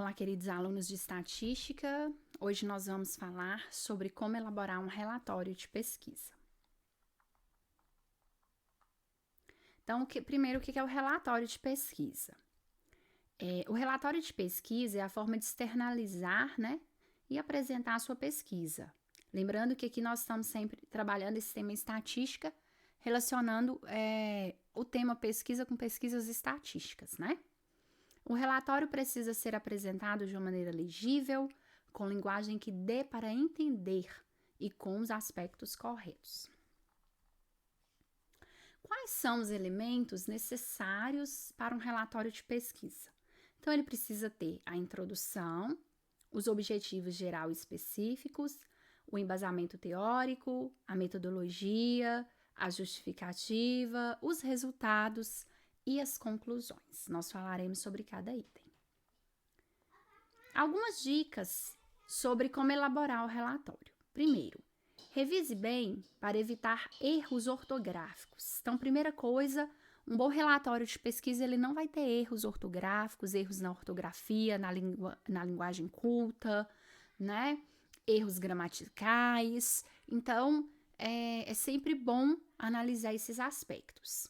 Olá, queridos alunos de estatística. Hoje nós vamos falar sobre como elaborar um relatório de pesquisa. Então, primeiro, o que é o relatório de pesquisa? O relatório de pesquisa é a forma de externalizar, e apresentar a sua pesquisa. Lembrando que aqui nós estamos sempre trabalhando esse tema estatística, relacionando o tema pesquisa com pesquisas estatísticas, O relatório precisa ser apresentado de uma maneira legível, com linguagem que dê para entender e com os aspectos corretos. Quais são os elementos necessários para um relatório de pesquisa? Então, ele precisa ter a introdução, os objetivos geral e específicos, o embasamento teórico, a metodologia, a justificativa, os resultados e as conclusões. Nós falaremos sobre cada item. Algumas dicas sobre como elaborar o relatório. Primeiro, revise bem para evitar erros ortográficos. Então, primeira coisa, um bom relatório de pesquisa ele não vai ter erros ortográficos, erros na ortografia, na linguagem culta, erros gramaticais. Então, é sempre bom analisar esses aspectos.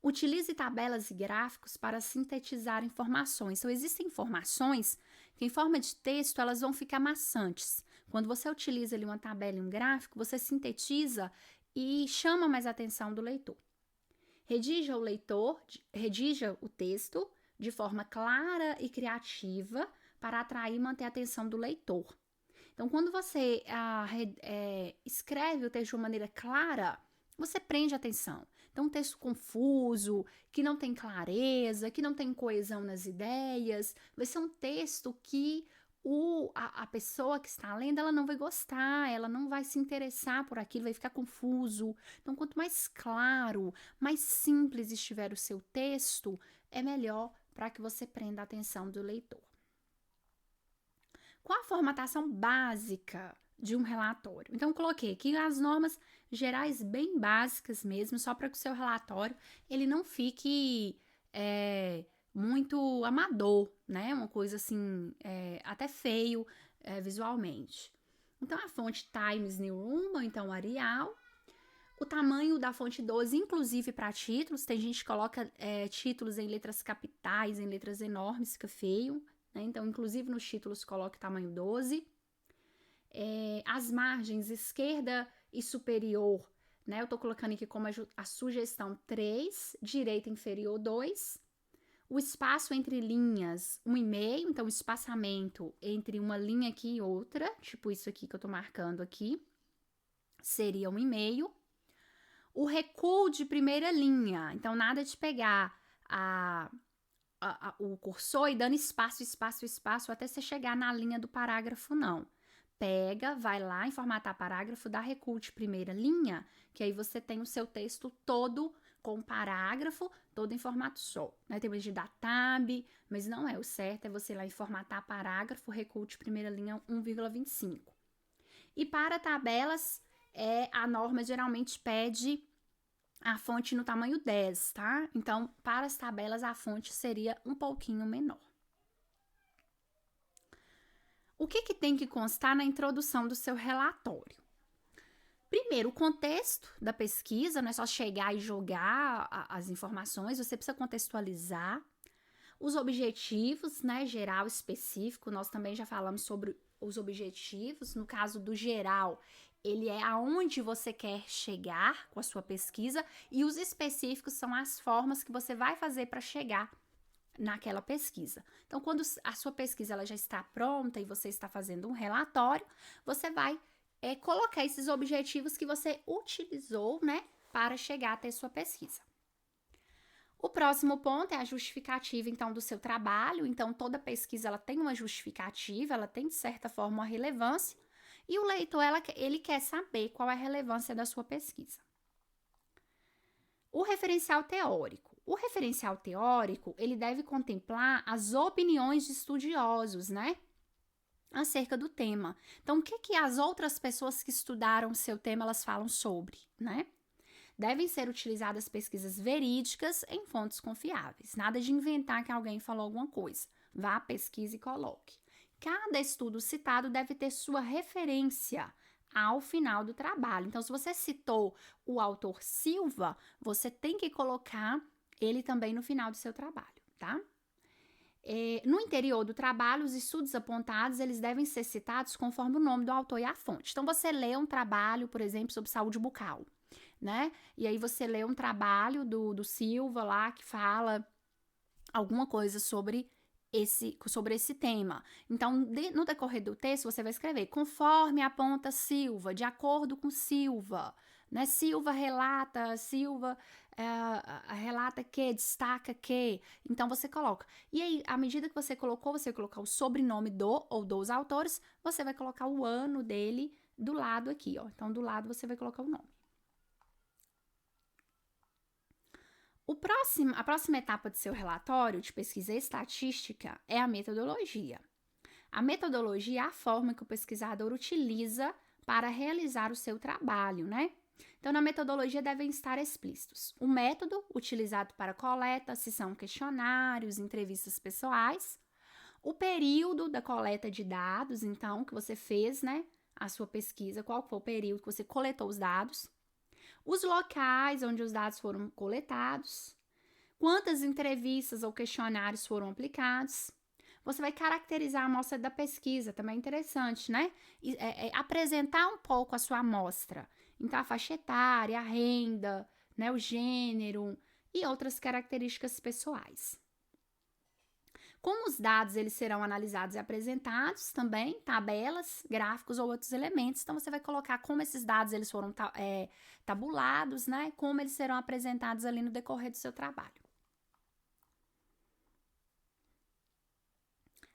Utilize tabelas e gráficos para sintetizar informações. Então, existem informações que, em forma de texto, elas vão ficar maçantes. Quando você utiliza ali uma tabela e um gráfico, você sintetiza e chama mais a atenção do leitor. Redija o texto de forma clara e criativa para atrair e manter a atenção do leitor. Então, quando você escreve o texto de uma maneira clara, você prende a atenção. Então, um texto confuso, que não tem clareza, que não tem coesão nas ideias, vai ser um texto que a pessoa que está lendo, ela não vai gostar, ela não vai se interessar por aquilo, vai ficar confuso. Então, quanto mais claro, mais simples estiver o seu texto, é melhor para que você prenda a atenção do leitor. Qual a formatação básica de um relatório? Então, coloquei aqui as normas gerais bem básicas mesmo, só para que o seu relatório ele não fique muito amador, uma coisa assim, até feio visualmente. Então, a fonte Times New Roman, então Arial. O tamanho da fonte 12, inclusive para títulos, tem gente que coloca títulos em letras capitais, em letras enormes, fica feio. Então, inclusive nos títulos, coloque tamanho 12. As margens esquerda e superior, eu estou colocando aqui como a sugestão 3, direita inferior 2. O espaço entre linhas, 1,5, então o espaçamento entre uma linha aqui e outra, tipo isso aqui que eu estou marcando aqui, seria 1,5. O recuo de primeira linha, então nada de pegar o cursor e dando espaço até você chegar na linha do parágrafo, não. Pega, vai lá em formatar parágrafo, dá recuo de primeira linha, que aí você tem o seu texto todo com o parágrafo, todo em formato só. Tem de dar tab, mas não é o certo, é você ir lá em formatar parágrafo, recuo de primeira linha 1,25. E para tabelas, a norma geralmente pede a fonte no tamanho 10, tá? Então, para as tabelas, a fonte seria um pouquinho menor. O que tem que constar na introdução do seu relatório? Primeiro, o contexto da pesquisa, não é só chegar e jogar as informações, você precisa contextualizar. Os objetivos, geral, específico, nós também já falamos sobre os objetivos. No caso do geral, ele é aonde você quer chegar com a sua pesquisa, e os específicos são as formas que você vai fazer para chegar naquela pesquisa. Então, quando a sua pesquisa ela já está pronta e você está fazendo um relatório, você vai colocar esses objetivos que você utilizou, para chegar até sua pesquisa. O próximo ponto é a justificativa, então, do seu trabalho. Então, toda pesquisa ela tem uma justificativa, ela tem, de certa forma, uma relevância, e o leitor ele quer saber qual é a relevância da sua pesquisa. O referencial teórico. O referencial teórico, ele deve contemplar as opiniões de estudiosos, acerca do tema. Então, o que as outras pessoas que estudaram o seu tema, elas falam sobre, Devem ser utilizadas pesquisas verídicas em fontes confiáveis. Nada de inventar que alguém falou alguma coisa. Vá à pesquisa e coloque. Cada estudo citado deve ter sua referência ao final do trabalho. Então, se você citou o autor Silva, você tem que colocar ele também no final do seu trabalho, tá? No interior do trabalho, os estudos apontados, eles devem ser citados conforme o nome do autor e a fonte. Então, você lê um trabalho, por exemplo, sobre saúde bucal, né? E aí você lê um trabalho do Silva lá, que fala alguma coisa sobre esse tema. Então, no decorrer do texto, você vai escrever conforme aponta Silva, de acordo com Silva, né? Silva relata que, destaca que. Então, você coloca. E aí, à medida que você colocou, você vai colocar o sobrenome do ou dos autores, você vai colocar o ano dele do lado aqui, ó. Então, do lado você vai colocar o nome. A próxima etapa do seu relatório de pesquisa estatística é a metodologia. A metodologia é a forma que o pesquisador utiliza para realizar o seu trabalho, né? Então, na metodologia devem estar explícitos o método utilizado para coleta, se são questionários, entrevistas pessoais, o período da coleta de dados, então, que você fez, né? A sua pesquisa, qual foi o período que você coletou os dados, os locais onde os dados foram coletados, quantas entrevistas ou questionários foram aplicados. Você vai caracterizar a amostra da pesquisa, também é interessante, né? Apresentar um pouco a sua amostra. Então, a faixa etária, a renda, né, o gênero e outras características pessoais. Como os dados eles serão analisados e apresentados também, tabelas, gráficos ou outros elementos. Então, você vai colocar como esses dados eles foram tabulados, né? Como eles serão apresentados ali no decorrer do seu trabalho.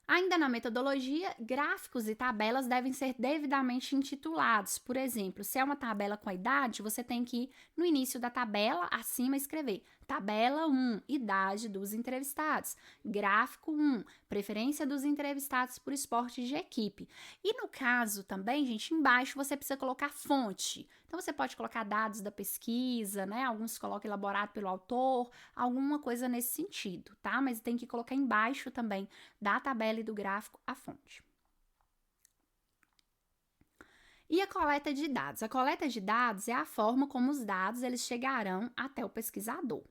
Ainda na metodologia, gráficos e tabelas devem ser devidamente intitulados. Por exemplo, se é uma tabela com a idade, você tem que ir no início da tabela, acima, escrever tabela 1, idade dos entrevistados. Gráfico 1, preferência dos entrevistados por esportes de equipe. E no caso também, gente, embaixo você precisa colocar fonte. Então, você pode colocar dados da pesquisa, né? Alguns colocam elaborado pelo autor, alguma coisa nesse sentido, tá? Mas tem que colocar embaixo também da tabela e do gráfico a fonte. E a coleta de dados? A coleta de dados é a forma como os dados eles chegarão até o pesquisador.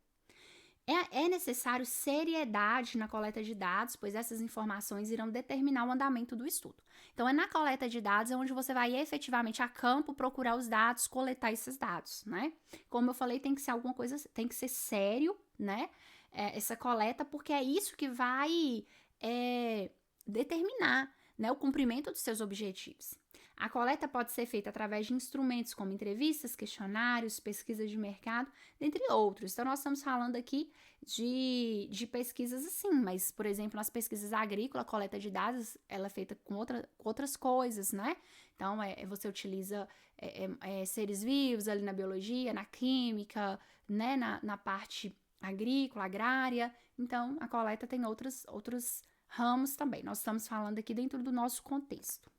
É necessário seriedade na coleta de dados, pois essas informações irão determinar o andamento do estudo. Então, é na coleta de dados onde você vai efetivamente a campo procurar os dados, coletar esses dados, né? Como eu falei, tem que ser alguma coisa, tem que ser sério, né? Essa coleta, porque é isso que vai determinar, né, o cumprimento dos seus objetivos. A coleta pode ser feita através de instrumentos como entrevistas, questionários, pesquisas de mercado, dentre outros. Então, nós estamos falando aqui de pesquisas assim, mas, por exemplo, nas pesquisas agrícolas, a coleta de dados ela é feita com outras coisas, né? Então, você utiliza seres vivos ali na biologia, na química, né? Na parte agrícola, agrária. Então, a coleta tem outros ramos também. Nós estamos falando aqui dentro do nosso contexto.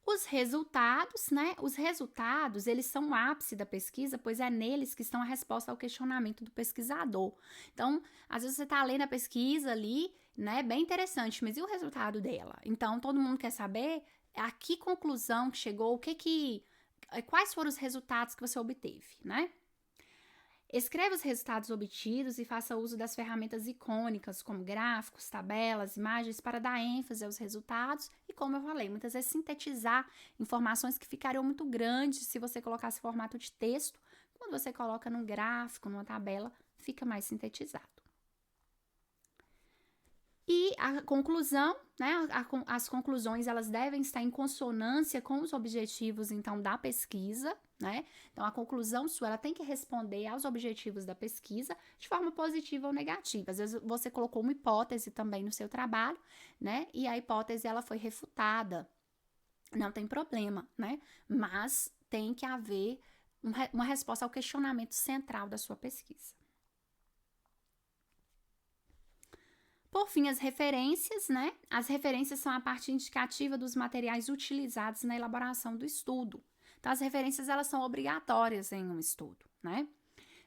Os resultados, né? Os resultados, eles são o ápice da pesquisa, pois é neles que estão a resposta ao questionamento do pesquisador. Então, às vezes você está lendo a pesquisa ali, né? Bem interessante, mas e o resultado dela? Então, todo mundo quer saber a que conclusão que chegou, quais foram os resultados que você obteve, né? Escreva os resultados obtidos e faça uso das ferramentas icônicas, como gráficos, tabelas, imagens, para dar ênfase aos resultados e, como eu falei, muitas vezes sintetizar informações que ficariam muito grandes se você colocasse formato de texto. Quando você coloca num gráfico, numa tabela, fica mais sintetizado. E a conclusão, né? As conclusões elas devem estar em consonância com os objetivos, então, da pesquisa, né? Então, a conclusão sua ela tem que responder aos objetivos da pesquisa de forma positiva ou negativa. Às vezes você colocou uma hipótese também no seu trabalho, né? E a hipótese ela foi refutada. Não tem problema, né? Mas tem que haver uma resposta ao questionamento central da sua pesquisa. Por fim, as referências, né? As referências são a parte indicativa dos materiais utilizados na elaboração do estudo. Então, as referências, elas são obrigatórias em um estudo, né?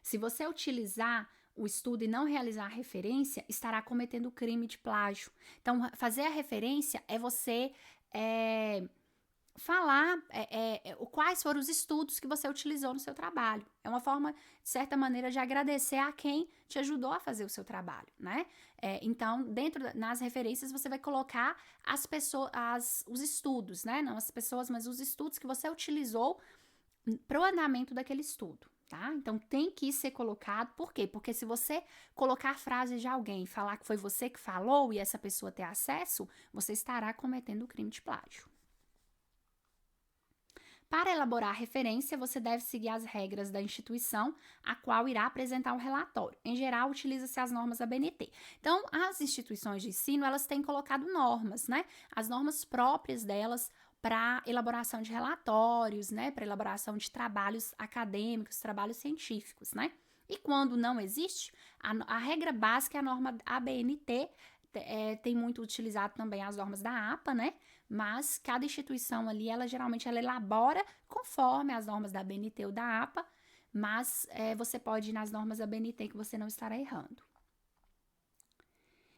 Se você utilizar o estudo e não realizar a referência, estará cometendo crime de plágio. Então, fazer a referência é você falar quais foram os estudos que você utilizou no seu trabalho. É uma forma, de certa maneira, de agradecer a quem te ajudou a fazer o seu trabalho, né? Então, nas referências, você vai colocar as pessoas, os estudos, né? Não as pessoas, mas os estudos que você utilizou para o andamento daquele estudo, tá? Então, tem que ser colocado. Por quê? Porque se você colocar a frase de alguém e falar que foi você que falou e essa pessoa ter acesso, você estará cometendo o crime de plágio. Para elaborar a referência, você deve seguir as regras da instituição a qual irá apresentar o relatório. Em geral, utiliza-se as normas da BNT. Então, as instituições de ensino, elas têm colocado normas, né? As normas próprias delas para elaboração de relatórios, né? Para elaboração de trabalhos acadêmicos, trabalhos científicos, né? E quando não existe, a regra básica é a norma ABNT, tem muito utilizado também as normas da APA, né? Mas cada instituição ali, geralmente ela elabora conforme as normas da BNT ou da APA, mas você pode ir nas normas da BNT que você não estará errando.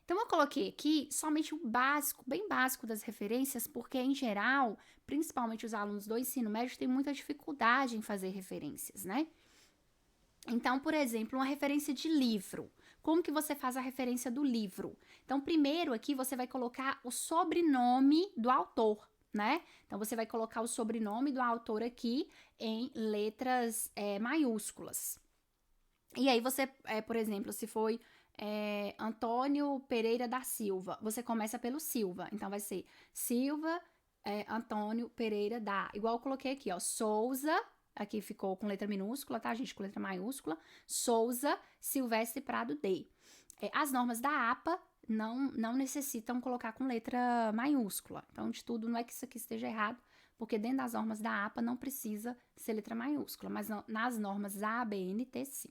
Então, eu coloquei aqui somente o básico, bem básico das referências, porque, em geral, principalmente os alunos do ensino médio têm muita dificuldade em fazer referências, né? Então, por exemplo, uma referência de livro. Como que você faz a referência do livro? Então, primeiro aqui você vai colocar o sobrenome do autor, né? Então, você vai colocar o sobrenome do autor aqui em letras maiúsculas. E aí você, por exemplo, se foi Antônio Pereira da Silva, você começa pelo Silva. Então, vai ser Silva, Antônio Pereira da... Igual eu coloquei aqui, ó, Souza... Aqui ficou com letra minúscula, tá, gente? Com letra maiúscula. Souza Silvestre Prado D. As normas da APA não necessitam colocar com letra maiúscula. Então, de tudo, não é que isso aqui esteja errado, porque dentro das normas da APA não precisa ser letra maiúscula, mas nas normas da ABNT, sim.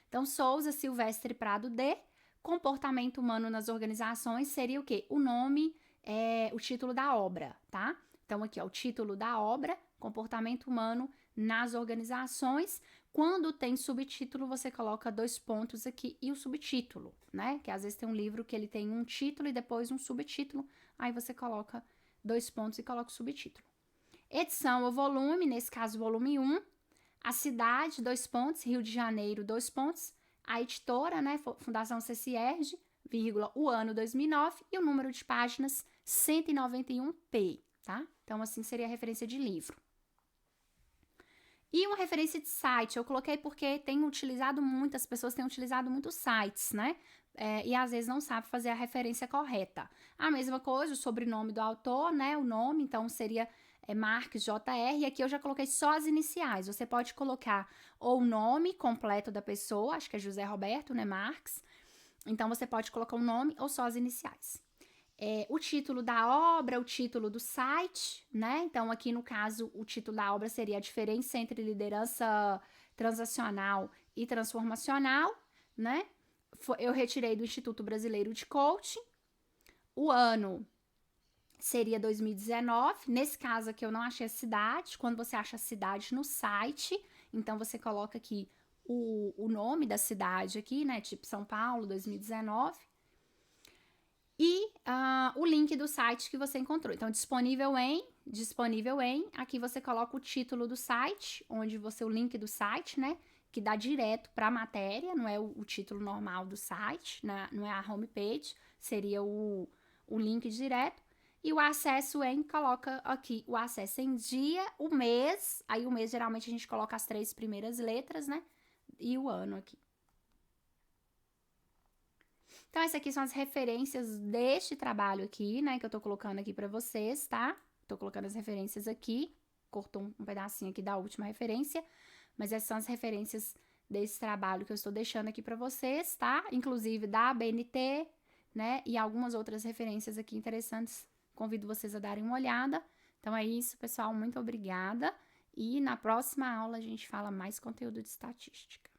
Então, Souza Silvestre Prado D. Comportamento humano nas organizações seria o quê? O nome, o título da obra, tá? Então, aqui, ó, o título da obra, comportamento humano nas organizações. Quando tem subtítulo, você coloca 2 pontos aqui e o subtítulo, né? Que às vezes tem um livro que ele tem um título e depois um subtítulo, aí você coloca 2 pontos e coloca o subtítulo. Edição ou volume, nesse caso, volume 1. A cidade, 2 pontos, Rio de Janeiro, 2 pontos. A editora, né? Fundação CCIERJ, vírgula, o ano 2009 e o número de páginas 191p, tá? Então, assim seria a referência de livro. E uma referência de site, eu coloquei porque as pessoas têm utilizado muitos sites, né? E às vezes não sabe fazer a referência correta. A mesma coisa, o sobrenome do autor, né? O nome, então seria Marques JR, e aqui eu já coloquei só as iniciais. Você pode colocar ou o nome completo da pessoa, acho que é José Roberto, né? Marques. Então você pode colocar o nome ou só as iniciais. O título da obra, o título do site, né? Então, aqui no caso, o título da obra seria a diferença entre liderança transacional e transformacional, né? Eu retirei do Instituto Brasileiro de Coaching. O ano seria 2019. Nesse caso aqui, eu não achei a cidade. Quando você acha a cidade no site, então você coloca aqui o nome da cidade aqui, né? Tipo São Paulo, 2019. E o link do site que você encontrou. Então, disponível em, aqui você coloca o título do site, o link do site, né? Que dá direto para a matéria, não é o título normal do site, né, não é a homepage, seria o link direto. E o acesso em, coloca aqui o acesso em dia, o mês, aí o mês geralmente a gente coloca as 3 primeiras letras, né? E o ano aqui. Então, essas aqui são as referências deste trabalho aqui, né, que eu tô colocando aqui pra vocês, tá? Tô colocando as referências aqui, cortou um pedacinho aqui da última referência, mas essas são as referências desse trabalho que eu estou deixando aqui pra vocês, tá? Inclusive da BNT, né, e algumas outras referências aqui interessantes, convido vocês a darem uma olhada. Então, é isso, pessoal, muito obrigada, e na próxima aula a gente fala mais conteúdo de estatística.